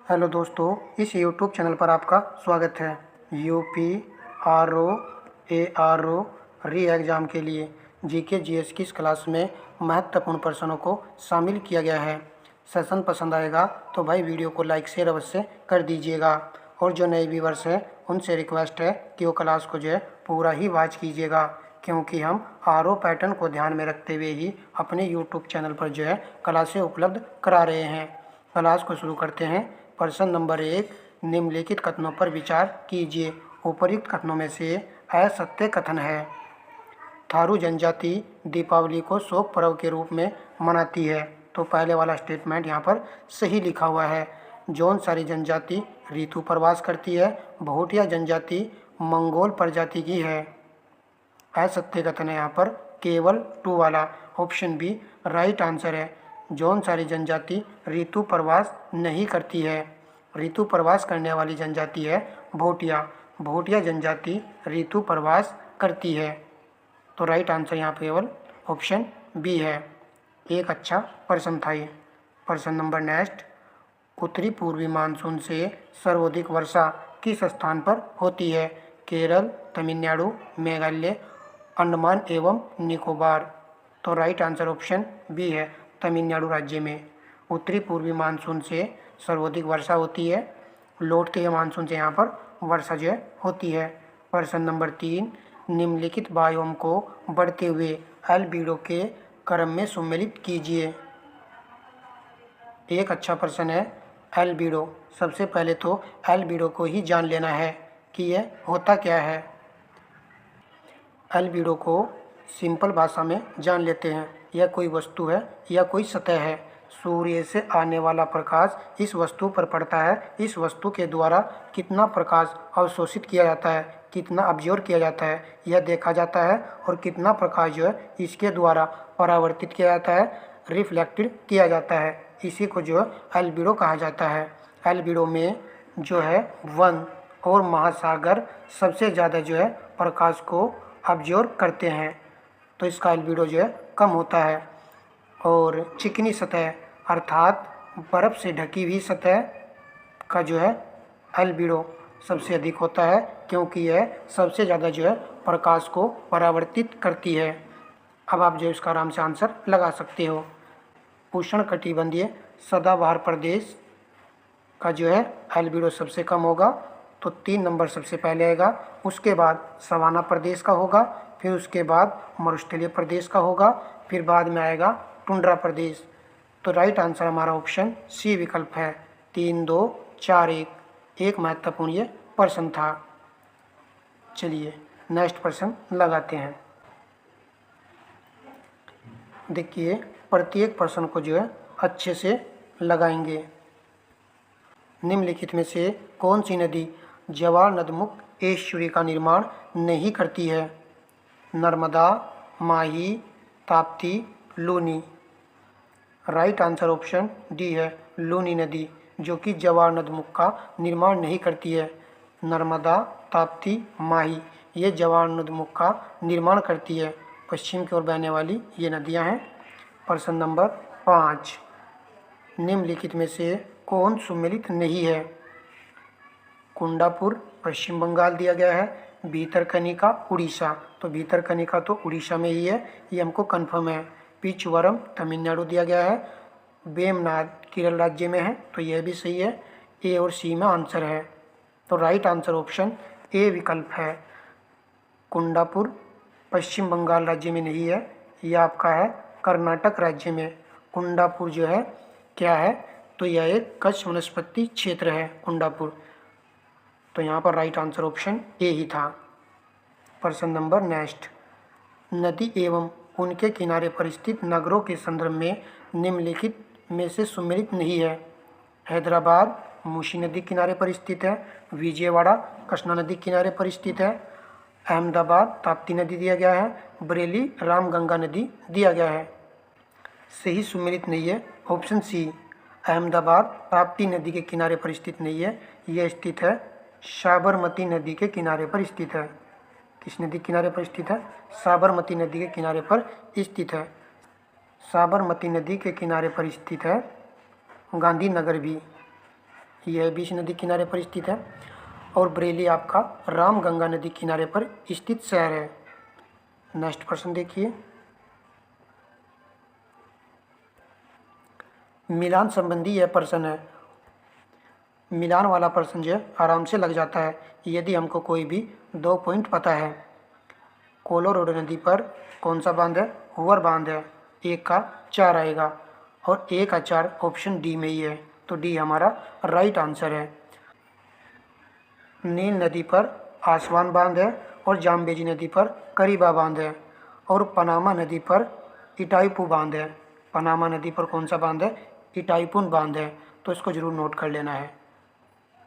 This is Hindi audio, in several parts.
हेलो दोस्तों, इस यूट्यूब चैनल पर आपका स्वागत है। यूपी आरओ एआरओ री एग्ज़ाम के लिए जीके जीएस की इस क्लास में महत्वपूर्ण प्रश्नों को शामिल किया गया है। सेशन पसंद आएगा तो भाई वीडियो को लाइक शेयर अवश्य कर दीजिएगा, और जो नए व्यूवर्स हैं उनसे रिक्वेस्ट है कि वो क्लास को जो है पूरा ही वॉच कीजिएगा, क्योंकि हम आरओ पैटर्न को ध्यान में रखते हुए ही अपने यूट्यूब चैनल पर जो है क्लासें उपलब्ध करा रहे हैं। क्लास को शुरू करते हैं। प्रश्न नंबर 1, निम्नलिखित कथनों पर विचार कीजिए। उपयुक्त कथनों में से असत्य कथन है। थारू जनजाति दीपावली को शोक पर्व के रूप में मनाती है, तो पहले वाला स्टेटमेंट यहाँ पर सही लिखा हुआ है। जौनसारी जनजाति ऋतु पर वास करती है। भोटिया जनजाति मंगोल प्रजाति की है। असत्य कथन है यहाँ पर केवल 2 वाला, ऑप्शन बी राइट आंसर है। जौनसारी जनजाति ऋतु प्रवास नहीं करती है। ऋतु प्रवास करने वाली जनजाति है भोटिया। भोटिया जनजाति ऋतु प्रवास करती है, तो राइट आंसर यहाँ पे केवल ऑप्शन बी है। एक अच्छा प्रश्न था ये। प्रश्न नंबर नेक्स्ट, उत्तरी पूर्वी मानसून से सर्वाधिक वर्षा किस स्थान पर होती है? केरल, तमिलनाडु, मेघालय, अंडमान एवं निकोबार। तो राइट आंसर ऑप्शन बी है, तमिलनाडु राज्य में उत्तरी पूर्वी मानसून से सर्वाधिक वर्षा होती है। लौटते हुए मानसून से यहाँ पर वर्षा जो है होती है। प्रश्न नंबर 3, निम्नलिखित बायोम को बढ़ते हुए एल्बिडो के क्रम में सम्मिलित कीजिए। एक अच्छा प्रश्न है एल्बिडो। सबसे पहले तो एल्बिडो को ही जान लेना है कि यह होता क्या है। एल्बिडो को सिंपल भाषा में जान लेते हैं। यह कोई वस्तु है या कोई सतह है। सूर्य से आने वाला प्रकाश इस वस्तु पर पड़ता है। इस वस्तु के द्वारा कितना प्रकाश अवशोषित किया जाता है, कितना अब्जॉर्ब किया जाता है, यह देखा जाता है, और कितना प्रकाश जो है इसके द्वारा परावर्तित किया जाता है, रिफ्लेक्टेड किया जाता है। इसी को जो है एल्बिडो कहा जाता है। एल्बिडो में जो है वन और महासागर सबसे ज़्यादा जो है प्रकाश को अब्जॉर्ब करते हैं, तो इसका एल्बिडो जो है कम होता है। और चिकनी सतह अर्थात बर्फ़ से ढकी हुई सतह का जो है एल्बिडो सबसे अधिक होता है, क्योंकि यह सबसे ज़्यादा जो है प्रकाश को परावर्तित करती है। अब आप जो इसका आराम से आंसर लगा सकते हो। उष्णकटिबंधीय सदाबहार प्रदेश का जो है एल्बिडो सबसे कम होगा, तो 3 नंबर सबसे पहले आएगा। उसके बाद सवाना प्रदेश का होगा, फिर उसके बाद मरुस्थलीय प्रदेश का होगा, फिर बाद में आएगा टुंड्रा प्रदेश। तो राइट आंसर हमारा ऑप्शन सी विकल्प है। 3, 2, 4, 1। एक महत्वपूर्ण ये प्रश्न था। चलिए नेक्स्ट प्रश्न लगाते हैं। देखिए, प्रत्येक प्रश्न को जो है अच्छे से लगाएंगे। निम्नलिखित में से कौन सी नदी जवार नदमुख एस्चुरी का निर्माण नहीं करती है? Narmada, Mahi, Tapti, Luni. Right answer option D है, लूनी नदी, जो कि जवार नदमुख का निर्माण नहीं करती है। नर्मदा, ताप्ती, माही ये जवार नदमुख का निर्माण करती है। पश्चिम की ओर बहने वाली ये नदियां हैं। प्रश्न नंबर 5, निम्नलिखित में से कौन सम्मिलित नहीं है? कुंडापुर पश्चिम बंगाल दिया गया है। भीतरकनिका उड़ीसा, तो भीतरकनिका तो उड़ीसा में ही है, ये हमको कन्फर्म है। पिचवरम तमिलनाडु दिया गया है। वेमनाड केरल राज्य में है, तो यह भी सही है। ए और सी में आंसर है, तो राइट आंसर ऑप्शन ए विकल्प है। कुंडापुर पश्चिम बंगाल राज्य में नहीं है, यह आपका है कर्नाटक राज्य में। कुंडापुर जो है क्या है, तो यह एक कच्छ वनस्पति क्षेत्र है कुंडापुर, तो यहाँ पर राइट आंसर ऑप्शन ए ही था। प्रश्न नंबर नेक्स्ट, नदी एवं उनके किनारे पर स्थित नगरों के संदर्भ में निम्नलिखित में से सम्मिलित नहीं है? हैदराबाद मूसी नदी किनारे पर स्थित है। विजयवाड़ा कृष्णा नदी किनारे पर स्थित है। अहमदाबाद ताप्ती नदी दिया गया है। बरेली रामगंगा नदी दिया गया है। सही सम्मिलित नहीं है ऑप्शन सी, अहमदाबाद ताप्ती नदी के किनारे पर स्थित नहीं है। यह स्थित है साबरमती नदी के किनारे पर स्थित है। किस नदी किनारे पर स्थित है? साबरमती नदी के किनारे पर स्थित है। साबरमती नदी के किनारे पर स्थित है गांधीनगर भी। यह बीच नदी किनारे पर स्थित है। और बरेली आपका रामगंगा नदी किनारे पर स्थित शहर है। नेक्स्ट प्रश्न देखिए, मिलान संबंधी यह प्रश्न है। मिलान वाला प्रश्न जो है आराम से लग जाता है यदि हमको कोई भी 2 पॉइंट पता है। कोलोराडो नदी पर कौन सा बांध है? हुवर बांध है। 1 का 4 आएगा और 1 का 4 ऑप्शन डी में ही है, तो डी हमारा राइट आंसर है। नील नदी पर आसवान बांध है और जाम्बेजी नदी पर करीबा बांध है और पनामा नदी पर इटाईपू बांध है। पनामा नदी पर कौन सा बांध है? इटाईपुन बांध है। तो इसको जरूर नोट कर लेना है।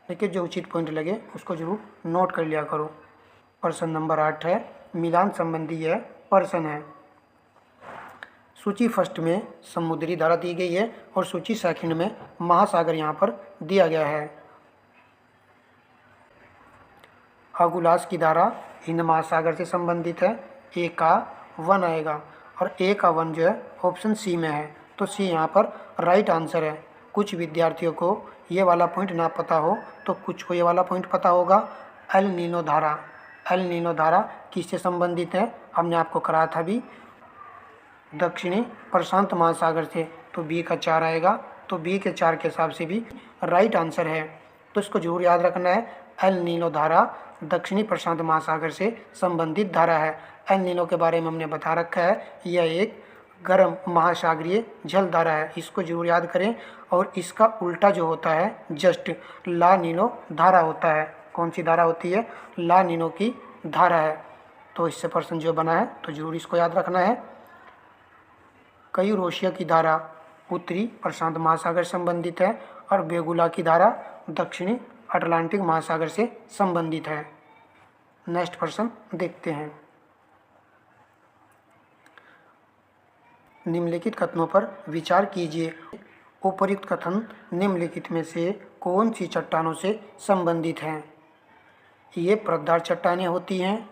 देखिए, जो उचित पॉइंट लगे उसको जरूर नोट कर लिया करो। प्रश्न नंबर 8 है, मिलान संबंधी यह प्रश्न है। सूची फर्स्ट में समुद्री धारा दी गई है और सूची सेकंड में महासागर यहाँ पर दिया गया है। अगुलास की धारा हिंद महासागर से संबंधित है। ए का 1 आएगा और ए का 1 जो है ऑप्शन सी में है, तो सी यहाँ पर राइट आंसर है। कुछ विद्यार्थियों को ये वाला पॉइंट ना पता हो तो कुछ को ये वाला पॉइंट पता होगा। एल नीनो धारा, एल नीनो धारा किससे संबंधित है? हमने आपको कराया था भी, दक्षिणी प्रशांत महासागर से, तो बी का 4 आएगा। तो बी के 4 के हिसाब से भी राइट आंसर है, तो इसको जरूर याद रखना है। एल नीनो धारा दक्षिणी प्रशांत महासागर से संबंधित धारा है। एल नीनो के बारे में हमने बता रखा है, यह एक गर्म महासागरीय जल धारा है, इसको जरूर याद करें। और इसका उल्टा जो होता है जस्ट ला नीनो धारा होता है। कौन सी धारा होती है? ला नीनो की धारा है। तो इससे प्रश्न जो बना है तो जरूर इसको याद रखना है। कयूरोशिया की धारा उत्तरी प्रशांत महासागर संबंधित है और बेगुला की धारा दक्षिणी अटलांटिक महासागर से संबंधित है। नेक्स्ट प्रश्न देखते हैं। निम्नलिखित कथनों पर विचार कीजिए। उपर्युक्त कथन निम्नलिखित में से कौन सी चट्टानों से संबंधित हैं? ये प्रधार चट्टानें होती हैं,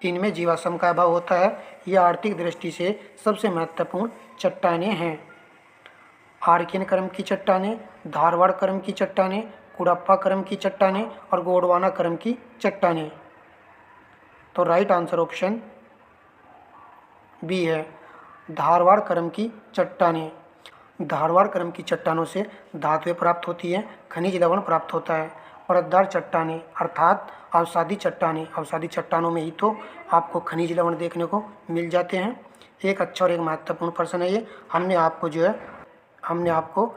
इनमें जीवाश्म का अभाव होता है। यह आर्थिक दृष्टि से सबसे महत्वपूर्ण चट्टानें हैं। आर्कियन क्रम की चट्टानें, धारवाड़ क्रम की चट्टानें, कुड़प्पा क्रम की चट्टानें और गोंडवाना क्रम की चट्टानें। तो राइट आंसर ऑप्शन बी है, धारवाड़ क्रम की चट्टानें। धारवाड़ क्रम की चट्टानों से धातुएं प्राप्त होती हैं, खनिज लवण प्राप्त होता है। परतदार चट्टानें अर्थात अवसादी चट्टानें, अवसादी चट्टानों में ही तो आपको खनिज लवण देखने को मिल जाते हैं। एक अच्छा और एक महत्वपूर्ण प्रश्न है ये। हमने आपको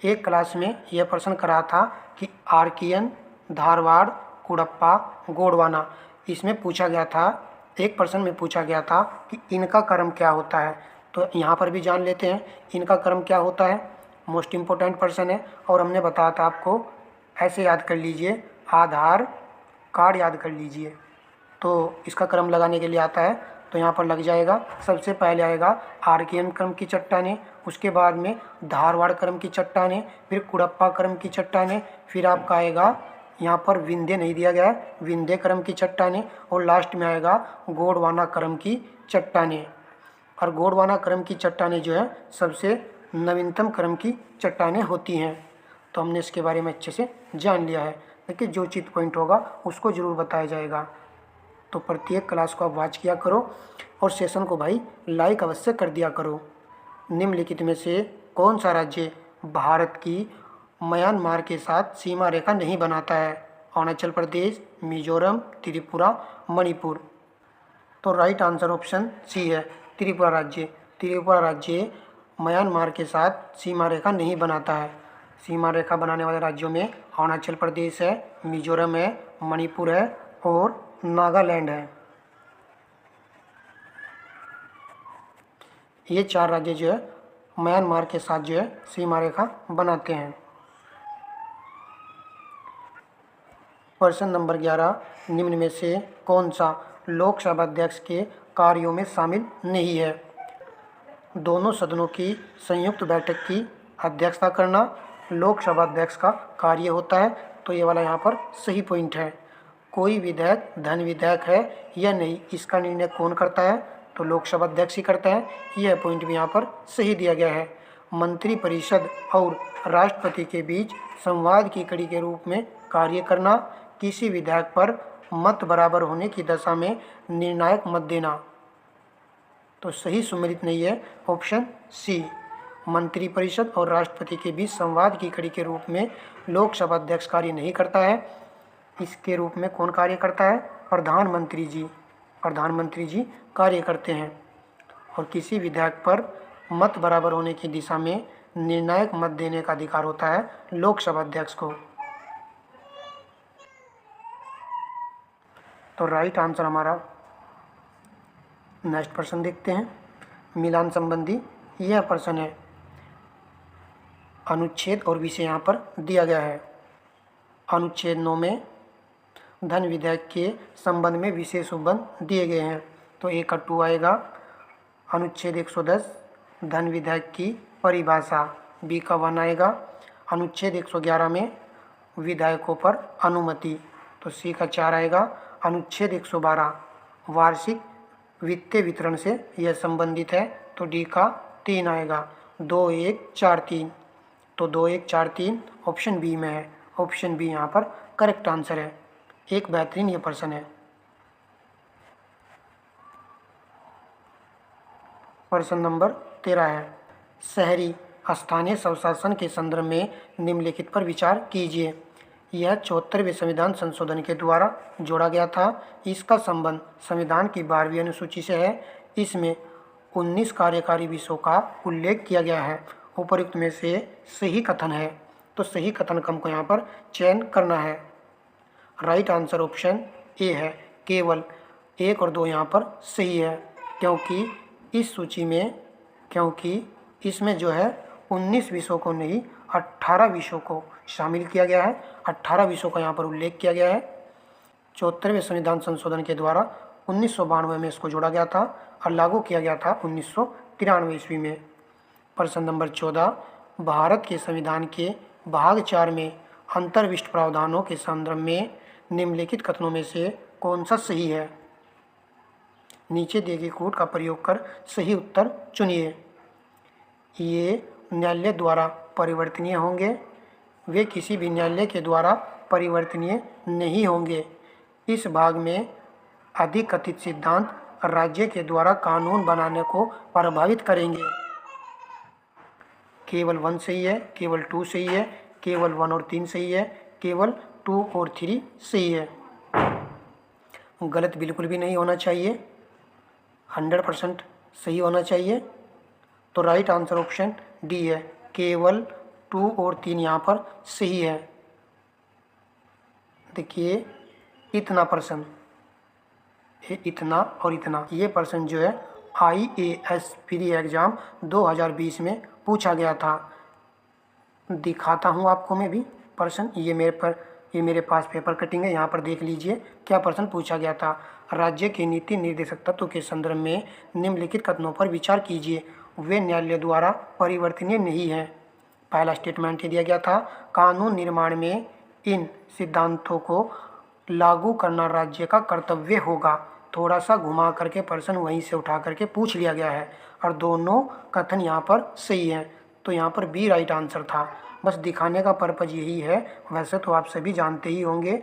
एक क्लास में यह प्रश्न करा था कि आर्कियन, धारवाड़, कुड़प्पा, गोंडवाना, इसमें पूछा गया था, एक प्रश्न में पूछा गया था कि इनका क्रम क्या होता है। तो यहाँ पर भी जान लेते हैं इनका क्रम क्या होता है। मोस्ट इम्पोर्टेंट प्रश्न है और हमने बताया था आपको, ऐसे याद कर लीजिए, आधार कार्ड याद कर लीजिए। तो इसका क्रम लगाने के लिए आता है, तो यहाँ पर लग जाएगा। सबसे पहले आएगा आर्कियन क्रम की चट्टानें, उसके बाद में धारवाड़ क्रम की चट्टानें, फिर कुड़प्पा क्रम की चट्टानें, फिर आपका आएगा यहाँ पर विंध्य नहीं दिया गया है, विंध्य क्रम की चट्टानें, और लास्ट में आएगा गोंडवाना क्रम की चट्टानें। और गोंडवाना क्रम की चट्टानें जो है सबसे नवीनतम क्रम की चट्टानें होती हैं। तो हमने इसके बारे में अच्छे से जान लिया है। देखिए, जो उचित पॉइंट होगा उसको ज़रूर बताया जाएगा। तो प्रत्येक क्लास को आप वॉच किया करो और सेशन को भाई लाइक अवश्य कर दिया करो। निम्नलिखित में से कौन सा राज्य भारत की म्यांमार के साथ सीमा रेखा नहीं बनाता है? अरुणाचल प्रदेश, मिजोरम, त्रिपुरा, मणिपुर। तो राइट आंसर ऑप्शन सी है, त्रिपुरा राज्य। त्रिपुरा राज्य म्यांमार के साथ सीमा रेखा नहीं बनाता है। सीमा रेखा बनाने वाले राज्यों में अरुणाचल प्रदेश है, मिजोरम है, मणिपुर है और नागालैंड है। ये 4 राज्य जो है म्यांमार के साथ जो है सीमा रेखा बनाते हैं। प्रश्न नंबर 11, निम्न में से कौन सा लोकसभा अध्यक्ष के कार्यों में शामिल नहीं है? दोनों सदनों की संयुक्त बैठक की अध्यक्षता करना लोकसभा अध्यक्ष का कार्य होता है, तो ये वाला यहाँ पर सही पॉइंट है। कोई विधेयक धन विधेयक है या नहीं, इसका निर्णय कौन करता है? तो लोकसभा अध्यक्ष ही करता है। यह पॉइंट भी यहाँ पर सही दिया गया है। मंत्रिपरिषद और राष्ट्रपति के बीच संवाद की कड़ी के रूप में कार्य करना, किसी विधेयक पर मत बराबर होने की दशा में निर्णायक मत देना। तो सही सुमेलित नहीं है ऑप्शन सी। मंत्रिपरिषद और राष्ट्रपति के बीच संवाद की कड़ी के रूप में लोकसभा अध्यक्ष कार्य नहीं करता है। इसके रूप में कौन कार्य करता है? प्रधानमंत्री जी कार्य करते हैं। और किसी विधेयक पर मत बराबर होने की दिशा में निर्णायक मत देने का अधिकार होता है लोकसभा अध्यक्ष को। तो राइट आंसर हमारा नेक्स्ट प्रश्न देखते हैं। मिलान संबंधी यह प्रश्न है, अनुच्छेद और विषय यहाँ पर दिया गया है। अनुच्छेद 9 में धन विधेयक के संबंध में विशेष उपबंध दिए गए हैं। तो ए का 2 आएगा। अनुच्छेद 110 धन विधेयक की परिभाषा, बी का 1 आएगा। अनुच्छेद 111 में विधायकों पर अनुमति, तो सी का 4 आएगा। अनुच्छेद 112 वार्षिक वित्तीय वितरण से यह संबंधित है, तो डी का 3 आएगा। 2, 1, 4, 3, तो 2, 1, 4, 3 ऑप्शन बी में है। ऑप्शन बी यहाँ पर करेक्ट आंसर है। एक बेहतरीन ये प्रश्न है। प्रश्न नंबर 13 है, शहरी स्थानीय स्वशासन के संदर्भ में निम्नलिखित पर विचार कीजिए। यह 74वें संविधान संशोधन के द्वारा जोड़ा गया था। इसका संबंध संविधान की 12वीं अनुसूची से है। इसमें 19 कार्यकारी विषयों का उल्लेख किया गया है। उपयुक्त में से सही कथन है, तो सही कथन क्रम को यहाँ पर चयन करना है। राइट आंसर ऑप्शन ए है। केवल 1 और 2 यहाँ पर सही है, क्योंकि इसमें जो है 19 विषयों को नहीं 18 विषयों को शामिल किया गया है। 18 विषयों का यहाँ पर उल्लेख किया गया है। 74वें संविधान संशोधन के द्वारा 1992 में इसको जोड़ा गया था और लागू किया गया था 1993 ईस्वी में। प्रश्न नंबर 14, भारत के संविधान के भाग 4 में अंतर्विष्ट प्रावधानों के संदर्भ में निम्नलिखित कथनों में से कौन सा सही है? नीचे दिए गए कोड का प्रयोग कर सही उत्तर चुनिए। ये न्यायालय द्वारा परिवर्तनीय होंगे, वे किसी भी न्यायालय के द्वारा परिवर्तनीय नहीं होंगे। इस भाग में अधिकथित सिद्धांत राज्य के द्वारा कानून बनाने को प्रभावित करेंगे। केवल 1 सही है, केवल 2 सही है, केवल 1 और 3 सही है, केवल 2 और 3 सही है। गलत बिल्कुल भी नहीं होना चाहिए, 100% सही होना चाहिए। तो राइट आंसर ऑप्शन डी है। केवल 2 और 3 यहाँ पर सही है। देखिए इतना प्रश्न, इतना और इतना, ये प्रश्न जो है IAS प्री एग्ज़ाम 2020 में पूछा गया था। दिखाता हूँ आपको मैं भी प्रश्न। ये मेरे पास पेपर कटिंग है, यहाँ पर देख लीजिए क्या प्रश्न पूछा गया था। राज्य के नीति निर्देशक तत्व के संदर्भ में निम्नलिखित कथनों पर विचार कीजिए। वे न्यायालय द्वारा परिवर्तनीय नहीं हैं। पहला स्टेटमेंट दिया गया था, कानून निर्माण में इन सिद्धांतों को लागू करना राज्य का कर्तव्य होगा। थोड़ा सा घुमा करके प्रश्न वहीं से उठा करके पूछ लिया गया है और दोनों कथन यहाँ पर सही हैं। तो यहाँ पर बी राइट आंसर था। बस दिखाने का पर्पज़ यही है। वैसे तो आप सभी जानते ही होंगे,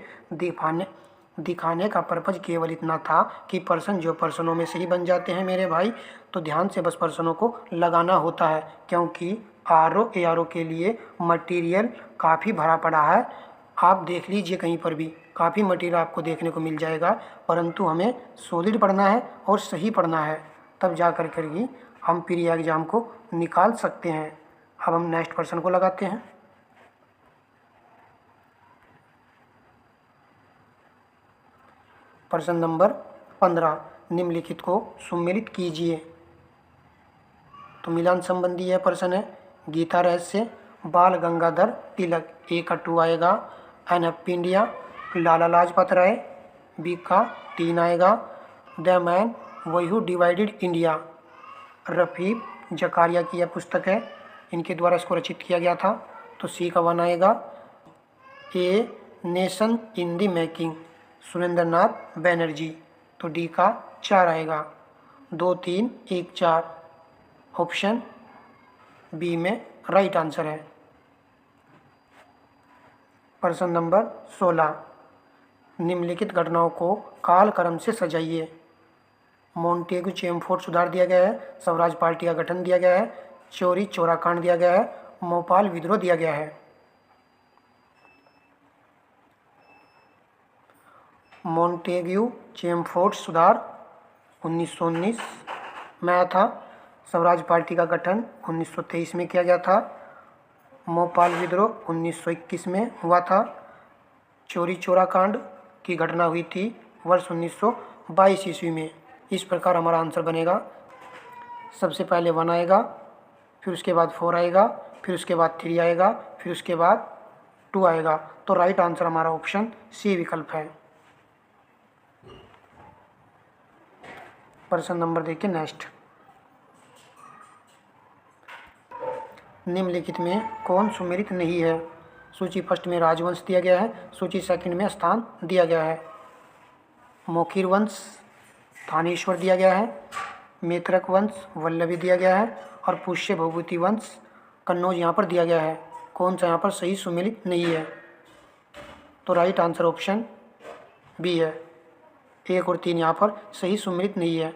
दिखाने का पर्पज़ केवल इतना था कि प्रश्न जो प्रश्नों में सही बन जाते हैं मेरे भाई, तो ध्यान से बस प्रश्नों को लगाना होता है, क्योंकि ARO के लिए मटेरियल काफ़ी भरा पड़ा है। आप देख लीजिए कहीं पर भी काफ़ी मटेरियल आपको देखने को मिल जाएगा, परंतु हमें सॉलिड पढ़ना है और सही पढ़ना है, तब जा कर ही हम प्री एग्ज़ाम को निकाल सकते हैं। अब हम नेक्स्ट प्रश्न को लगाते हैं। प्रश्न नंबर 15, निम्नलिखित को सुमेलित कीजिए। तो मिलान संबंधी यह प्रश्न है। गीता रहस्य, बाल गंगाधर तिलक, ए का 2 आएगा। NF India, Lala Lajpat Rai, B का 3 आएगा। The man who divided India, Rafiq Zakaria की यह पुस्तक है, इनके द्वारा इसको रचित किया गया था, तो सी का 1 आएगा। A nation in the making, Surendranath Banerjee, तो डी का 4 आएगा। 2, 3, 1, 4 ऑप्शन बी में राइट आंसर है। प्रश्न नंबर 16, निम्नलिखित घटनाओं को कालक्रम से सजाइए। मोंटेगू चेमफोर्ड सुधार दिया गया है, स्वराज पार्टी का गठन दिया गया है, चोरी चौरा कांड दिया गया है, भोपाल विद्रोह दिया गया है। मोंटेग्यू चेमफोर्ड सुधार 1919 में आया था। स्वराज पार्टी का गठन 1923 में किया गया था। भोपाल विद्रोह 1921 में हुआ था। चोरी चौरा कांड की घटना हुई थी वर्ष 1922 ईस्वी में। इस प्रकार हमारा आंसर बनेगा, सबसे पहले 1 आएगा, फिर उसके बाद 4 आएगा, फिर उसके बाद 3 आएगा, फिर उसके बाद 2 आएगा। तो राइट आंसर हमारा ऑप्शन सी विकल्प है। प्रश्न नंबर देखिए नेक्स्ट, निम्नलिखित में कौन सुमेलित नहीं है। सूची फर्स्ट में राजवंश दिया गया है, सूची सेकंड में स्थान दिया गया है। मोखीर वंश थानेश्वर दिया गया है, मेत्रक वंश वल्लभी दिया गया है और पुष्य भभूति वंश कन्नौज यहाँ पर दिया गया है। कौन सा यहाँ पर सही सुमेलित नहीं है? तो राइट आंसर ऑप्शन बी है। 1 और 3 यहाँ पर सही सुमेलित नहीं है।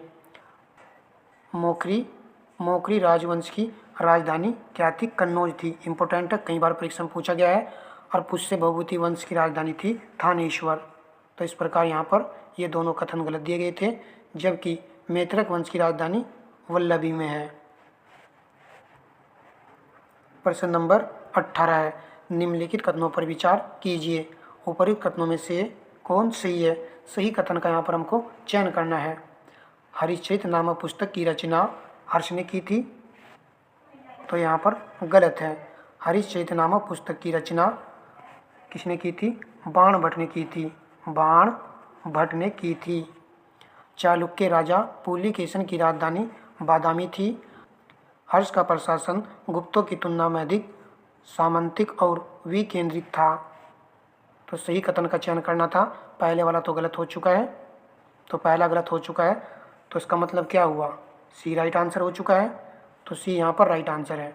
मोखरी राजवंश की राजधानी क्या थी? कन्नौज थी। इम्पोर्टेंट है, कई बार परीक्षा में पूछा गया है। और पुष्य भभूति वंश की राजधानी थी थानेश्वर। तो इस प्रकार यहाँ पर ये दोनों कथन गलत दिए गए थे, जबकि मेत्रक वंश की राजधानी वल्लभी में है। प्रश्न नंबर 18 है, निम्नलिखित कथनों पर विचार कीजिए। उपयुक्त कथनों में से कौन सही है? सही कथन का यहाँ पर हमको चयन करना है। हरिश्चरित नामक पुस्तक की रचना हर्ष ने की थी, तो यहाँ पर गलत है। हरिश्चरित नामक पुस्तक की रचना किसने की थी? बाण भट्ट ने की थी। बाण भट्ट ने की थी। चालुक्य राजा पुलिकेशन की राजधानी बादामी थी। हर्ष का प्रशासन गुप्तों की तुलना में अधिक सामंतिक और विकेंद्रित था। तो सही कथन का चयन करना था। पहले वाला तो गलत हो चुका है, तो पहला गलत हो चुका है, तो इसका मतलब क्या हुआ? सी राइट आंसर हो चुका है। तो सी यहाँ पर राइट आंसर है।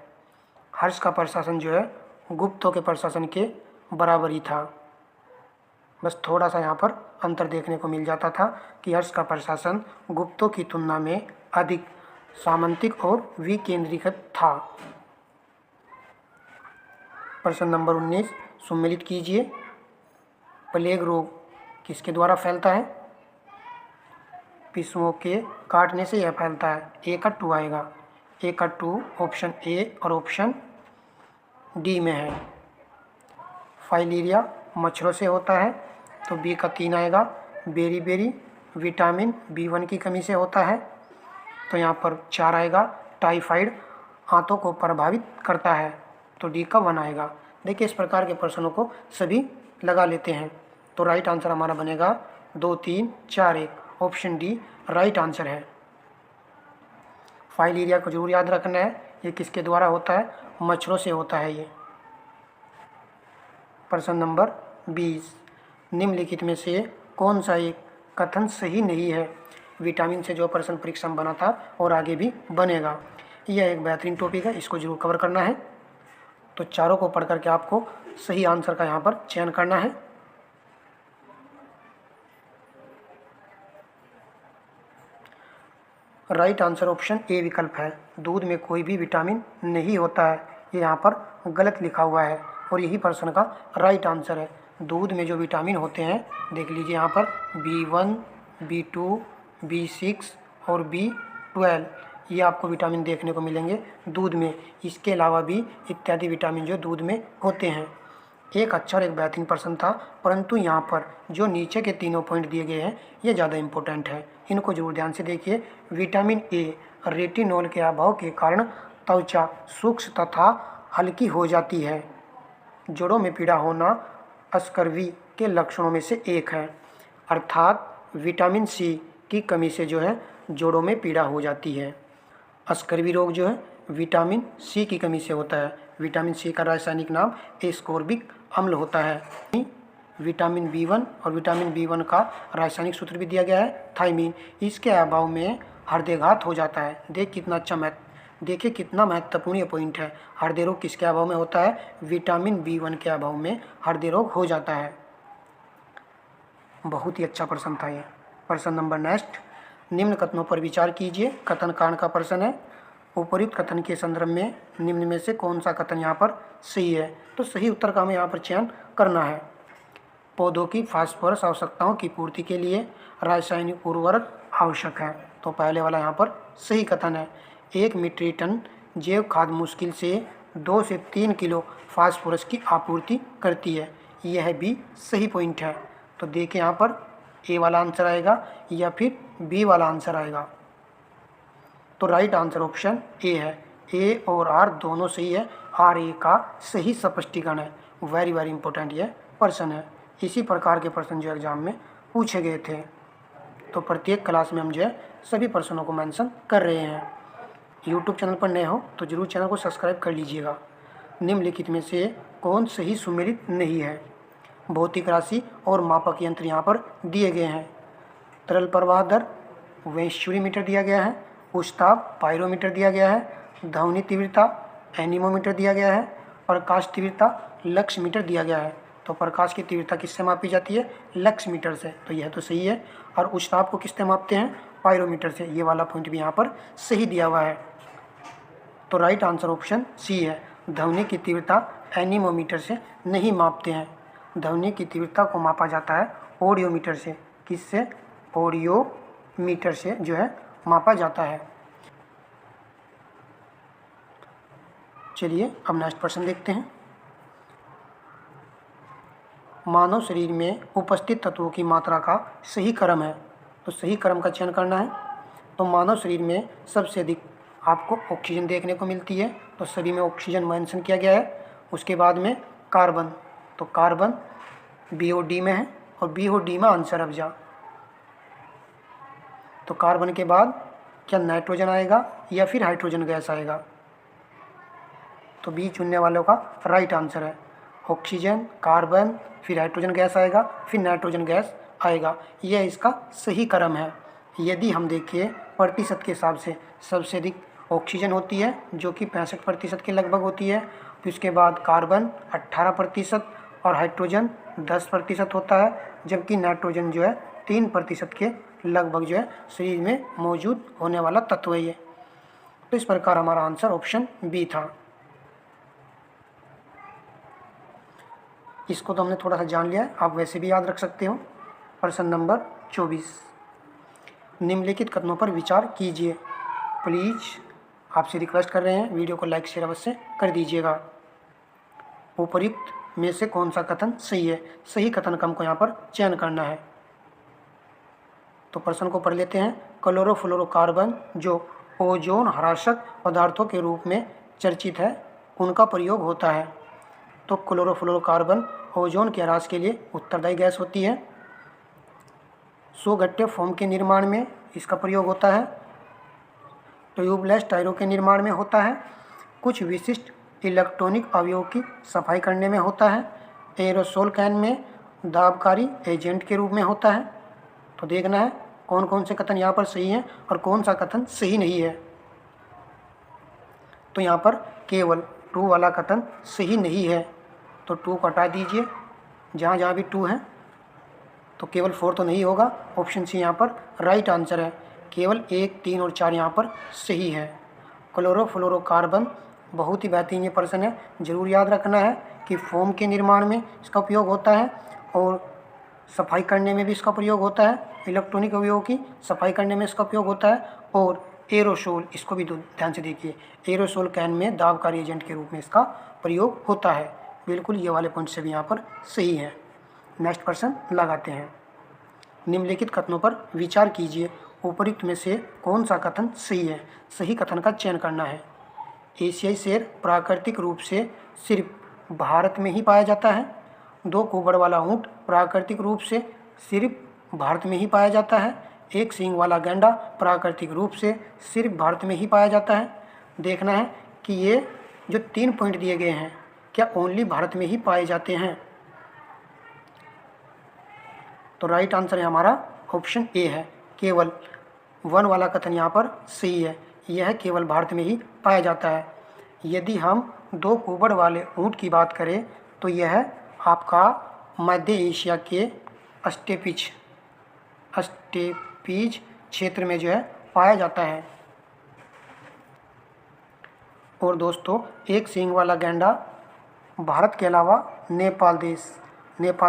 हर्ष का प्रशासन जो है गुप्तों के प्रशासन के बराबर ही था। बस थोड़ा सा यहाँ पर अंतर देखने को मिल जाता था कि हर्ष का प्रशासन गुप्तों की तुलना में अधिक सामंतिक और विकेंद्रीकृत था। प्रश्न नंबर 19 सम्मिलित कीजिए। प्लेग रोग किसके द्वारा फैलता है? पशुओं के काटने से यह फैलता है। ए का 2 आएगा। ए का 2 ऑप्शन ए और ऑप्शन डी में है। फाइलेरिया मच्छरों से होता है, तो बी का 3 आएगा। बेरी विटामिन B1 की कमी से होता है, तो यहाँ पर 4 आएगा। टाइफाइड आंतों को प्रभावित करता है, तो डी का 1 आएगा। देखिए इस प्रकार के प्रश्नों को सभी लगा लेते हैं। तो राइट आंसर हमारा बनेगा 2, 3, 4, 1 ऑप्शन डी राइट आंसर है। फाइलेरिया को जरूर याद रखना है। ये किसके द्वारा होता है? मच्छरों से होता है ये। प्रश्न नंबर 20, निम्नलिखित में से कौन सा एक कथन सही नहीं है? विटामिन से जो प्रश्न परीक्षा में बना था और आगे भी बनेगा। यह एक बेहतरीन टॉपिक है, इसको जरूर कवर करना है। तो चारों को पढ़ करके आपको सही आंसर का यहाँ पर चयन करना है। राइट आंसर ऑप्शन ए विकल्प है। दूध में कोई भी विटामिन नहीं होता है, ये यहाँ पर गलत लिखा हुआ है और यही प्रश्न का राइट आंसर है। दूध में जो विटामिन होते हैं देख लीजिए यहाँ पर B1, B2, B6 और B12, ये आपको विटामिन देखने को मिलेंगे दूध में। इसके अलावा भी इत्यादि विटामिन जो दूध में होते हैं। एक अच्छा और एक बेहतरीन प्रश्न था, परंतु यहाँ पर जो नीचे के तीनों पॉइंट दिए गए हैं ये ज़्यादा इम्पोर्टेंट है, इनको जरूर ध्यान से देखिए। विटामिन ए रेटिनॉल के अभाव के कारण त्वचा सूक्ष्म तथा हल्की हो जाती है। जोड़ों में पीड़ा होना स्कर्वी के लक्षणों में से एक है, अर्थात विटामिन सी की कमी से जो है जोड़ों में पीड़ा हो जाती है। स्कर्वी रोग जो है विटामिन सी की कमी से होता है। विटामिन सी का रासायनिक नाम एस्कोर्बिक अम्ल होता है। विटामिन B1 और विटामिन B1 का रासायनिक सूत्र भी दिया गया है थायमीन। इसके अभाव में हृदयघात हो जाता है। देख कितना अच्छा देखिए कितना महत्वपूर्ण ये पॉइंट है। हृदय रोग किसके अभाव में होता है? विटामिन B1 के अभाव में हृदय रोग हो जाता है। बहुत ही अच्छा प्रश्न था ये। प्रश्न नंबर नेक्स्ट, निम्न कथनों पर विचार कीजिए। कथन कांड का प्रश्न है। उपरोक्त कथन के संदर्भ में निम्न में से कौन सा कथन यहाँ पर सही है? तो सही उत्तर का हमें यहाँ पर चयन करना है। पौधों की फास्फोरस आवश्यकताओं की पूर्ति के लिए रासायनिक उर्वरक आवश्यक है। तो पहले वाला यहाँ पर सही कथन है। 1 मीट्रिक टन जैव खाद मुश्किल से 2 से 3 किलो फास्फोरस की आपूर्ति करती है। यह भी सही पॉइंट है। तो देखिए यहाँ पर ए वाला आंसर आएगा या फिर बी वाला आंसर आएगा। तो राइट आंसर ऑप्शन ए है। ए और आर दोनों सही है। आर ए का सही स्पष्टीकरण है। वेरी वेरी इंपॉर्टेंट ये प्रश्न है। इसी प्रकार के प्रश्न जो एग्जाम में पूछे गए थे। तो प्रत्येक क्लास में हम जो है सभी प्रश्नों को मेंशन कर रहे हैं। यूट्यूब चैनल पर नए हो तो जरूर चैनल को सब्सक्राइब कर लीजिएगा। निम्नलिखित में से कौन सही सुमेलित नहीं है? भौतिक राशि और मापक यंत्र यहाँ पर दिए गए हैं। तरल प्रवाह दर वेंचुरीमीटर दिया गया है। उष्ताप पायरोमीटर दिया गया है। ध्वनि तीव्रता एनीमोमीटर दिया गया है। प्रकाश तीव्रता लक्स मीटर दिया गया है। तो प्रकाश की तीव्रता किससे मापी जाती है? लक्स मीटर से। तो यह तो सही है। और उष्ताप को किससे मापते हैं? पायरोमीटर से। ये वाला पॉइंट भी यहाँ पर सही दिया हुआ है। तो राइट आंसर ऑप्शन सी है। ध्वनि की तीव्रता एनीमोमीटर से नहीं मापते हैं। ध्वनि की तीव्रता को मापा जाता है ऑडियोमीटर से। किससे? ऑडियोमीटर से जो है मापा जाता है। चलिए अब नेक्स्ट प्रश्न देखते हैं। मानव शरीर में उपस्थित तत्वों की मात्रा का सही क्रम है। तो सही क्रम का चयन करना है। तो मानव शरीर में सबसे अधिक आपको ऑक्सीजन देखने को मिलती है। तो सभी में ऑक्सीजन मेंशन किया गया है। उसके बाद में कार्बन। तो कार्बन BOD में है और BOD में आंसर अब जा। तो कार्बन के बाद क्या नाइट्रोजन आएगा या फिर हाइड्रोजन गैस आएगा? तो बी चुनने वालों का राइट आंसर है। ऑक्सीजन, कार्बन, फिर हाइड्रोजन गैस आएगा, फिर नाइट्रोजन गैस आएगा। यह इसका सही क्रम है। यदि हम देखें प्रतिशत के हिसाब से सबसे अधिक ऑक्सीजन होती है जो कि 65% के लगभग होती है। फिर उसके बाद कार्बन 18% और हाइड्रोजन 10% होता है। जबकि नाइट्रोजन जो है 3% के लगभग जो है शरीर में मौजूद होने वाला तत्व है ये। तो इस प्रकार हमारा आंसर ऑप्शन बी था। इसको तो हमने थोड़ा सा जान लिया है, आप वैसे भी याद रख सकते हो। प्रश्न नंबर 24, निम्नलिखित कथनों पर विचार कीजिए। प्लीज़ आपसे रिक्वेस्ट कर रहे हैं वीडियो को लाइक शेयर अवश्य कर दीजिएगा। उपयुक्त में से कौन सा कथन सही है? सही कथन का हमको यहाँ पर चयन करना है। तो प्रश्न को पढ़ लेते हैं। क्लोरोफ्लोरोकार्बन जो ओजोन हराशक पदार्थों के रूप में चर्चित है उनका प्रयोग होता है। तो क्लोरोफ्लोरोकार्बन ओजोन के ह्रास के लिए उत्तरदायी गैस होती है। सोगट्टे फोम के निर्माण में इसका प्रयोग होता है। ट्यूबलेस टायरों के निर्माण में होता है। कुछ विशिष्ट इलेक्ट्रॉनिक अवयवों की सफाई करने में होता है। एरोसोल कैन में दाबकारी एजेंट के रूप में होता है। तो देखना है कौन कौन से कथन यहाँ पर सही हैं और कौन सा कथन सही नहीं है। तो यहाँ पर केवल 2 वाला कथन सही नहीं है। तो 2 को हटा दीजिए, जहाँ जहाँ भी 2 है। तो केवल 4 तो नहीं होगा। ऑप्शन सी यहाँ पर राइट आंसर है। केवल 1, 3 और 4 यहाँ पर सही है। क्लोरोफ्लोरोकार्बन बहुत ही बेहतरीन ये प्रश्न है, ज़रूर याद रखना है कि फोम के निर्माण में इसका उपयोग होता है और सफाई करने में भी इसका प्रयोग होता है। इलेक्ट्रॉनिक अवयवों की सफाई करने में इसका उपयोग होता है। और एरोसोल, इसको भी ध्यान से देखिए, एरोसोल कैन में दाबकारी एजेंट के रूप में इसका प्रयोग होता है। बिल्कुल ये वाले पॉइंट से भी यहाँ पर सही है। नेक्स्ट प्रश्न लगाते हैं। निम्नलिखित कथनों पर विचार कीजिए। उपयुक्त में से कौन सा कथन सही है? सही कथन का चयन करना है। एशियाई शेर प्राकृतिक रूप से सिर्फ भारत में ही पाया जाता है। 2 कुबड़ वाला ऊँट प्राकृतिक रूप से सिर्फ भारत में ही पाया जाता है। 1 सींग वाला गैंडा प्राकृतिक रूप से सिर्फ भारत में ही पाया जाता है। देखना है कि ये जो 3 पॉइंट दिए गए हैं क्या ओनली भारत में ही पाए जाते हैं। तो राइट आंसर है हमारा ऑप्शन ए है। केवल 1 वाला कथन यहाँ पर सही है। यह केवल भारत में ही पाया जाता है। यदि हम 2 कुबड़ वाले ऊँट की बात करें तो यह आपका मध्य एशिया के स्टेपीज क्षेत्र में जो है पाया जाता है। और दोस्तों, एक सींग वाला गैंडा भारत के अलावा नेपाल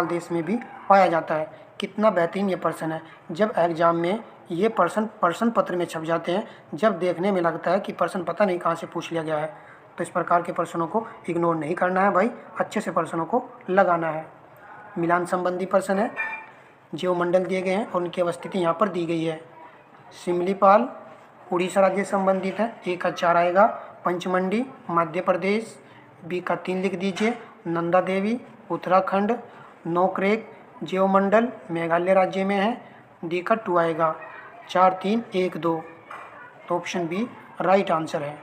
देश में भी पाया जाता है। कितना बेहतरीन ये प्रश्न है। जब एग्जाम में ये प्रश्न पत्र में छप जाते हैं, जब देखने में लगता है कि प्रश्न पता नहीं कहाँ से पूछ लिया गया है, तो इस प्रकार के प्रश्नों को इग्नोर नहीं करना है भाई, अच्छे से प्रश्नों को लगाना है। मिलान संबंधी प्रश्न है। जीवमंडल दिए गए हैं और उनकी अवस्थिति यहाँ पर दी गई है। सिमलीपाल उड़ीसा राज्य से संबंधित है, 1 का 4 आएगा। पंचमंडी मध्य प्रदेश, बी का 3 लिख दीजिए। नंदा देवी उत्तराखंड। नोकरेक जीवमंडल मेघालय राज्य में है, डी का 2 आएगा। 4, 3, 1, 2, तो ऑप्शन बी राइट आंसर है।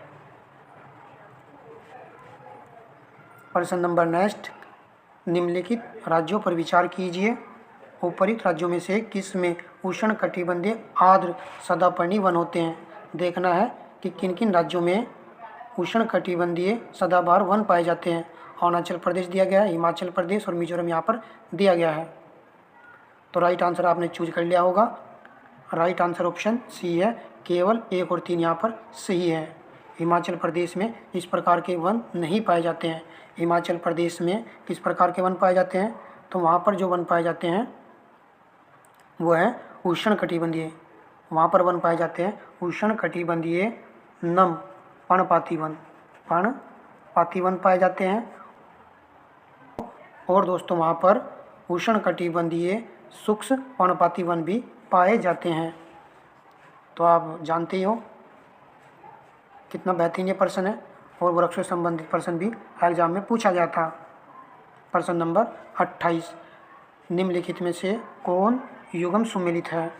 प्रश्न नंबर नेक्स्ट, निम्नलिखित राज्यों पर विचार कीजिए। उपरोक्त राज्यों में से किस में उष्णकटिबंधीय आर्द्र सदापर्णी वन होते हैं। देखना है कि किन किन राज्यों में उष्णकटिबंधीय सदाबहार वन पाए जाते हैं। अरुणाचल प्रदेश दिया गया है, हिमाचल प्रदेश और मिजोरम यहाँ पर दिया गया है। तो राइट आंसर आपने चूज कर लिया होगा। राइट आंसर ऑप्शन सी है। केवल 1 और 3 यहाँ पर सही है। हिमाचल प्रदेश में इस प्रकार के वन नहीं पाए जाते हैं। हिमाचल प्रदेश में किस प्रकार के वन पाए जाते हैं, तो वहाँ पर जो वन पाए जाते हैं वो है उष्णकटिबंधीय। वहाँ पर वन पाए जाते हैं उष्णकटिबंधीय नम पर्णपाती वन पाए जाते हैं। और दोस्तों, वहाँ पर उष्णकटिबंधीय शुष्क पर्णपाती वन भी पाए जाते हैं। तो आप जानते ही हो कितना बेहतरीन ये प्रश्न है, और वृक्षों से संबंधित प्रश्न भी एग्जाम में पूछा गया था। प्रश्न नंबर 28, निम्नलिखित में से कौन युग्म सुमेलित है।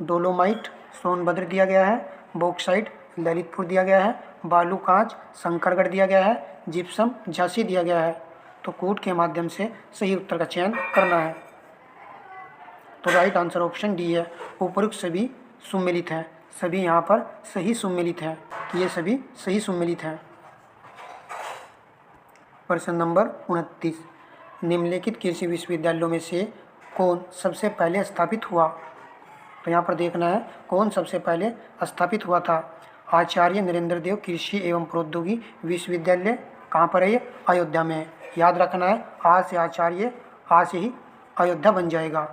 डोलोमाइट सोनभद्र दिया गया है, बॉक्साइट ललितपुर दिया गया है, बालू कांच शंकरगढ़ दिया गया है, जिप्सम झांसी दिया गया है। तो कूट के माध्यम से सही उत्तर का चयन करना है। तो राइट आंसर ऑप्शन डी है। उपरोक्त सभी सुमेलित हैं, सभी यहाँ पर सही सुमेलित हैं कि ये सभी सही सुमेलित हैं। प्रश्न नंबर 29, निम्नलिखित कृषि विश्वविद्यालयों में से कौन सबसे पहले स्थापित हुआ। तो यहाँ पर देखना है कौन सबसे पहले स्थापित हुआ था। आचार्य नरेंद्र देव कृषि एवं प्रौद्योगिकी विश्वविद्यालय कहाँ पर है, ये अयोध्या में है। याद रखना है, आज से आचार्य आज से ही अयोध्या बन जाएगा,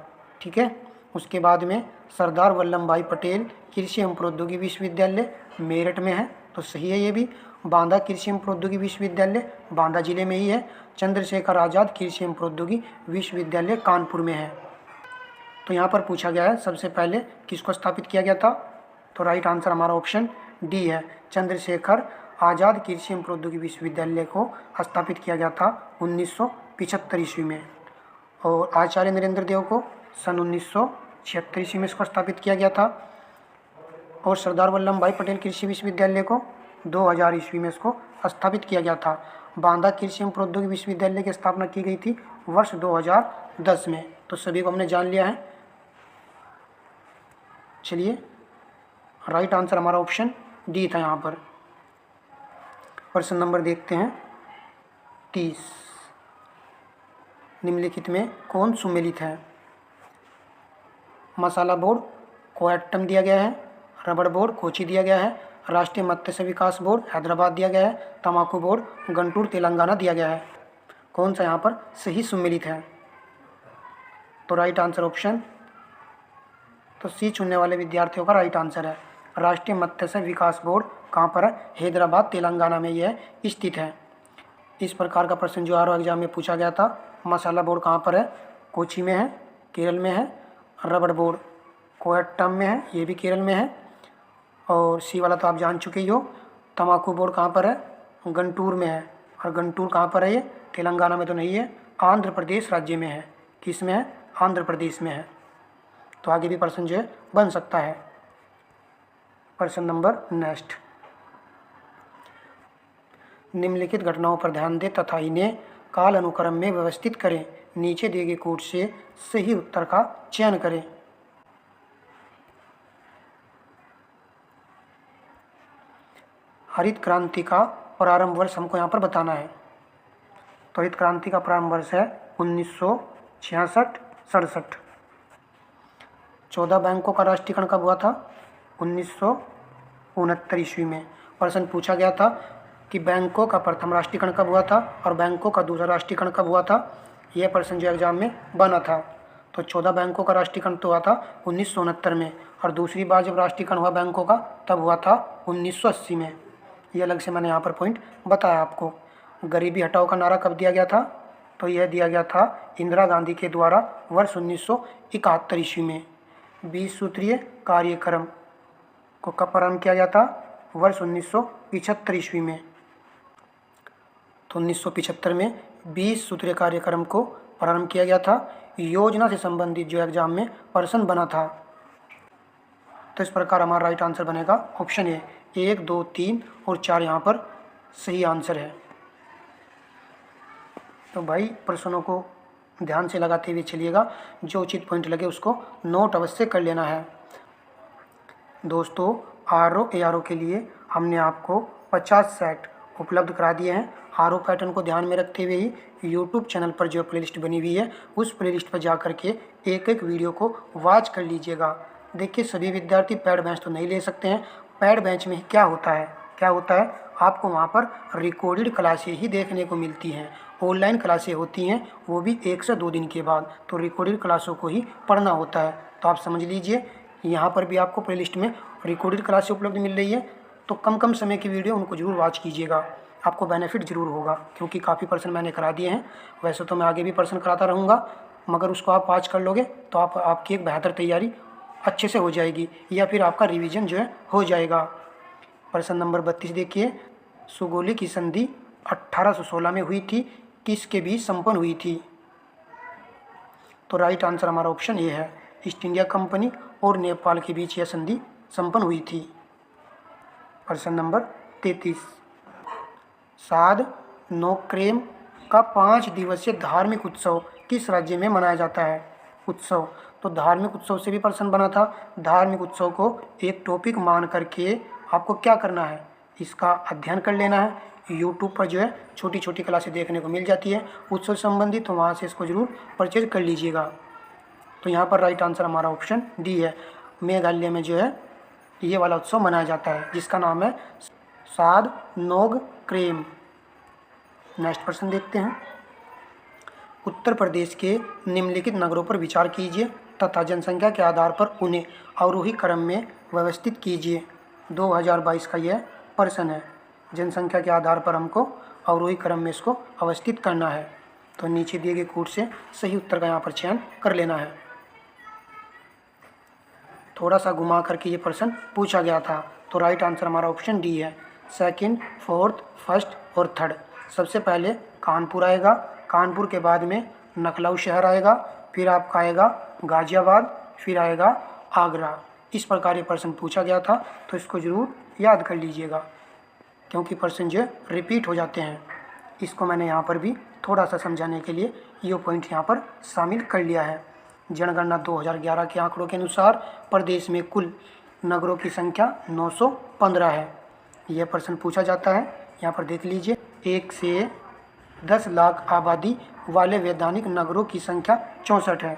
ठीक है। उसके बाद में सरदार वल्लभ भाई पटेल कृषि एवं प्रौद्योगिकी विश्वविद्यालय मेरठ में है, तो सही है ये भी। बांदा कृषि एवं प्रौद्योगिकी विश्वविद्यालय बांदा जिले में ही है। चंद्रशेखर आज़ाद कृषि एवं प्रौद्योगिकी विश्वविद्यालय कानपुर में है। तो यहाँ पर पूछा गया है सबसे पहले किसको स्थापित किया गया था, तो राइट आंसर हमारा ऑप्शन डी है। चंद्रशेखर आज़ाद कृषि एवं प्रौद्योगिकी विश्वविद्यालय को स्थापित किया गया था 1975 ईस्वी में, और आचार्य नरेंद्र देव को सन 1976 ईस्वी में इसको स्थापित किया गया था, और सरदार वल्लभ भाई पटेल कृषि विश्वविद्यालय को 2000 ईस्वी में इसको स्थापित किया गया था। बांदा कृषि एवं प्रौद्योगिकी विश्वविद्यालय की स्थापना की गई थी वर्ष 2010 में। तो सभी को हमने जान लिया है। चलिए, राइट आंसर हमारा ऑप्शन डी था यहाँ पर। प्रश्न नंबर देखते हैं 30, निम्नलिखित में कौन सुमेलित है। मसाला बोर्ड कोट्टयम दिया गया है, रबड़ बोर्ड कोची दिया गया है, राष्ट्रीय मत्स्य विकास बोर्ड हैदराबाद दिया गया है, तंबाकू बोर्ड गुंटूर तेलंगाना दिया गया है। कौन सा यहाँ पर सही सुमेलित है, तो राइट आंसर ऑप्शन, तो सी चुनने वाले विद्यार्थियों का राइट आंसर है। राष्ट्रीय मत्स्य विकास बोर्ड कहाँ पर है, हैदराबाद तेलंगाना में यह स्थित है। इस प्रकार का प्रश्न जो आर एग्जाम में पूछा गया था। मसाला बोर्ड कहाँ पर है, कोची में है, केरल में है। रबड़ बोर्ड कोट्टयम में है, ये भी केरल में है। और सी वाला तो आप जान चुके ही हो। तंबाकू बोर्ड कहाँ पर है, गुंटूर में है, और गुंटूर कहाँ पर है, ये तेलंगाना में तो नहीं है, आंध्र प्रदेश राज्य में है। किस में है, आंध्र प्रदेश में है। तो आगे भी प्रश्न जो है बन सकता है। प्रश्न नंबर नेक्स्ट, निम्नलिखित घटनाओं पर ध्यान दें तथा इन्हें काल अनुक्रम में व्यवस्थित करें। नीचे दिए गए कोड से सही उत्तर का चयन करें। हरित क्रांति का प्रारंभ वर्ष हमको यहाँ पर बताना है। तो हरित क्रांति का प्रारंभ वर्ष है 1966-67। 14 बैंकों का राष्ट्रीयकरण कब हुआ था? 1969 ईस्वी में। प्रश्न पूछा गया था कि बैंकों का प्रथम राष्ट्रीयकरण कब हुआ था और बैंकों का दूसरा राष्ट्रीयकरण कब हुआ था। यह प्रश्न जो एग्जाम में बना था। तो 14 बैंकों का राष्ट्रीयकरण तो हुआ था 1969 में, और दूसरी बार जब राष्ट्रीयकरण हुआ बैंकों का तब हुआ था 1980 में। ये अलग से मैंने यहाँ पर पॉइंट बताया आपको। गरीबी हटाओ का नारा कब दिया गया था? तो यह दिया गया था इंदिरा गांधी के द्वारा वर्ष 1971 ईस्वी में। 20 सूत्रीय कार्यक्रम को कब प्रारंभ किया गया था? वर्ष 1975 ईस्वी में। तो 1975 में 20 सूत्रीय कार्यक्रम को प्रारंभ किया गया था। योजना से संबंधित जो एग्जाम में प्रश्न बना था। तो इस प्रकार हमारा राइट आंसर बनेगा ऑप्शन ए। 1, 2, 3 और 4 यहाँ पर सही आंसर है। तो भाई प्रश्नों को ध्यान से लगाते हुए चलिएगा, जो उचित पॉइंट लगे उसको नोट अवश्य कर लेना है। दोस्तों RO के लिए हमने आपको 50 सेट उपलब्ध करा दिए हैं। RO पैटर्न को ध्यान में रखते हुए ही यूट्यूब चैनल पर जो प्लेलिस्ट बनी हुई है उस प्लेलिस्ट पर जा कर के एक एक वीडियो को वॉच कर लीजिएगा। देखिए सभी विद्यार्थी पैड बेंच तो नहीं ले सकते हैं। पैड बेंच में क्या होता है आपको वहाँ पर रिकॉर्डेड क्लासें ही देखने को मिलती हैं। ऑनलाइन क्लासें होती हैं वो भी 1 से 2 दिन के बाद, तो रिकॉर्डेड क्लासों को ही पढ़ना होता है। तो आप समझ लीजिए यहाँ पर भी आपको प्लेलिस्ट में रिकॉर्डेड क्लासें उपलब्ध मिल रही है। तो कम समय की वीडियो उनको ज़रूर वॉच कीजिएगा, आपको बेनिफिट ज़रूर होगा, क्योंकि काफ़ी प्रश्न मैंने करा दिए हैं। वैसे तो मैं आगे भी प्रश्न कराता रहूँगा, मगर उसको आप वॉच कर लोगे तो आपकी एक बेहतर तैयारी अच्छे से हो जाएगी, या फिर आपका रिवीजन जो है हो जाएगा। प्रश्न नंबर 32 देखिए, सुगोली की संधि 1816 में हुई थी, किसके बीच संपन्न हुई थी? तो राइट आंसर हमारा ऑप्शन ए है। ईस्ट इंडिया कंपनी और नेपाल के बीच यह संधि संपन्न हुई थी। प्रश्न नंबर 33, साद नोक्रेम का 5 दिवसीय धार्मिक उत्सव किस राज्य में मनाया जाता है? उत्सव, तो धार्मिक उत्सव से भी प्रश्न बना था। धार्मिक उत्सव को एक टॉपिक मान करके आपको क्या करना है, इसका अध्ययन कर लेना है। यूट्यूब पर जो है छोटी छोटी क्लासें देखने को मिल जाती है उत्सव संबंधित, तो वहाँ से इसको ज़रूर परचेज कर लीजिएगा। तो यहाँ पर राइट आंसर हमारा ऑप्शन डी है। मेघालय में जो है ये वाला उत्सव मनाया जाता है जिसका नाम है साद नोक्रेम। नेक्स्ट प्रश्न देखते हैं। उत्तर प्रदेश के निम्नलिखित नगरों पर विचार कीजिए तथा जनसंख्या के आधार पर उन्हें अवरोही क्रम में व्यवस्थित कीजिए। 2022 का यह प्रश्न है। जनसंख्या के आधार पर हमको अवरोही क्रम में इसको अवस्थित करना है। तो नीचे दिए गए कोड से सही उत्तर का यहाँ पर चयन कर लेना है। थोड़ा सा घुमा करके ये प्रश्न पूछा गया था। तो राइट आंसर हमारा ऑप्शन डी है। 2nd, 4th, 1st और 3rd। सबसे पहले कानपुर आएगा, कानपुर के बाद में लखनऊ शहर आएगा, फिर आपका आएगा गाज़ियाबाद, फिर आएगा आगरा। इस प्रकार ये प्रश्न पूछा गया था, तो इसको ज़रूर याद कर लीजिएगा, क्योंकि प्रश्न जो रिपीट हो जाते हैं। इसको मैंने यहाँ पर भी थोड़ा सा समझाने के लिए ये पॉइंट यहाँ पर शामिल कर लिया है। जनगणना 2011 के आंकड़ों के अनुसार प्रदेश में कुल नगरों की संख्या 915 है। यह प्रश्न पूछा जाता है, यहाँ पर देख लीजिए। 1 से 10 लाख आबादी वाले वैधानिक नगरों की संख्या 64 है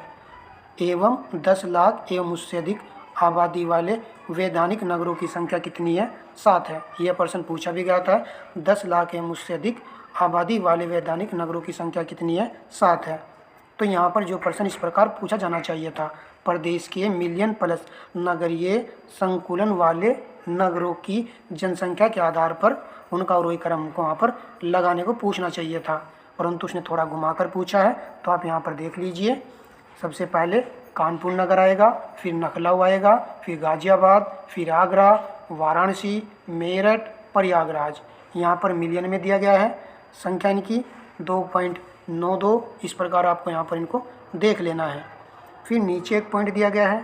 एवं 10 लाख एवं उससे अधिक आबादी वाले वैधानिक नगरों की संख्या कितनी है? 7 है। यह प्रश्न पूछा भी गया था। 10 लाख एवं उससे अधिक आबादी वाले वैधानिक नगरों की संख्या कितनी है? 7 है। तो यहाँ पर जो प्रश्न इस प्रकार पूछा जाना चाहिए था, प्रदेश के मिलियन प्लस नगरीय संकुलन वाले नगरों की जनसंख्या के आधार पर उनका अवरोही क्रम को वहाँ पर लगाने को पूछना चाहिए था, परंतु उसने थोड़ा घुमाकर पूछा है। तो आप यहाँ पर देख लीजिए, सबसे पहले कानपुर नगर आएगा, फिर लखनऊ आएगा, फिर गाज़ियाबाद, फिर आगरा, वाराणसी, मेरठ, प्रयागराज। यहाँ पर मिलियन में दिया गया है संख्या इनकी 2.92। इस प्रकार आपको यहाँ पर इनको देख लेना है। फिर नीचे एक पॉइंट दिया गया है,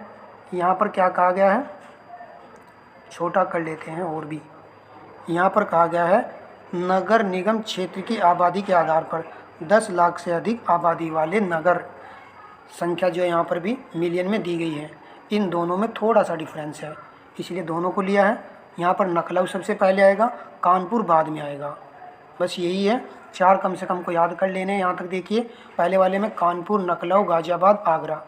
यहाँ पर क्या कहा गया है, छोटा कर लेते हैं और भी। यहाँ पर कहा गया है नगर निगम क्षेत्र की आबादी के आधार पर 10 लाख से अधिक आबादी वाले नगर। संख्या जो है यहाँ पर भी मिलियन में दी गई है। इन दोनों में थोड़ा सा डिफरेंस है, इसलिए दोनों को लिया है। यहाँ पर लखनऊ सबसे पहले आएगा, कानपुर बाद में आएगा। बस यही है, 4 कम से कम को याद कर लेने। यहाँ तक देखिए, पहले वाले में कानपुर, लखनऊ, गाज़ियाबाद, आगरा।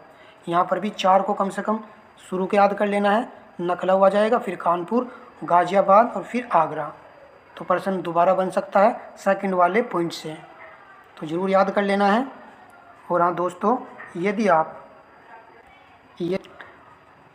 यहाँ पर भी 4 को कम से कम शुरू के याद कर लेना है। लखनऊ आ जाएगा, फिर कानपुर, गाज़ियाबाद और फिर आगरा। तो प्रश्न दोबारा बन सकता है सेकंड वाले पॉइंट से, तो ज़रूर याद कर लेना है। और हाँ दोस्तों, यदि आप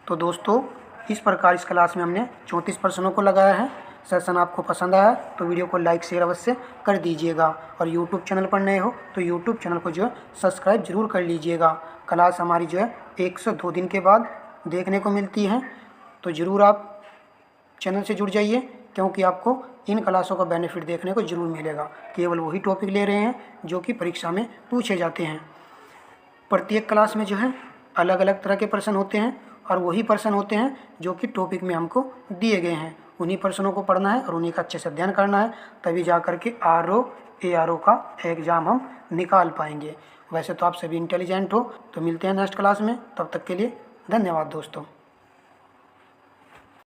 तो दोस्तों इस प्रकार इस क्लास में हमने 34 प्रश्नों को लगाया है। सेशन आपको पसंद आया तो वीडियो को लाइक शेयर अवश्य कर दीजिएगा, और यूट्यूब चैनल पर नए हो तो यूट्यूब चैनल को जो है सब्सक्राइब जरूर कर लीजिएगा। क्लास हमारी जो है 102 दिन के बाद देखने को मिलती है, तो ज़रूर आप चैनल से जुड़ जाइए, क्योंकि आपको इन क्लासों का बेनिफिट देखने को जरूर मिलेगा। केवल वही टॉपिक ले रहे हैं जो कि परीक्षा में पूछे जाते हैं। प्रत्येक क्लास में जो है अलग अलग तरह के प्रश्न होते हैं, और वही प्रश्न होते हैं जो कि टॉपिक में हमको दिए गए हैं। उन्हीं प्रश्नों को पढ़ना है और उन्हीं का अच्छे से अध्ययन करना है, तभी जा कर के RO का एग्ज़ाम हम निकाल पाएंगे। वैसे तो आप सभी इंटेलिजेंट हो। तो मिलते हैं नेक्स्ट क्लास में, तब तक के लिए धन्यवाद दोस्तों।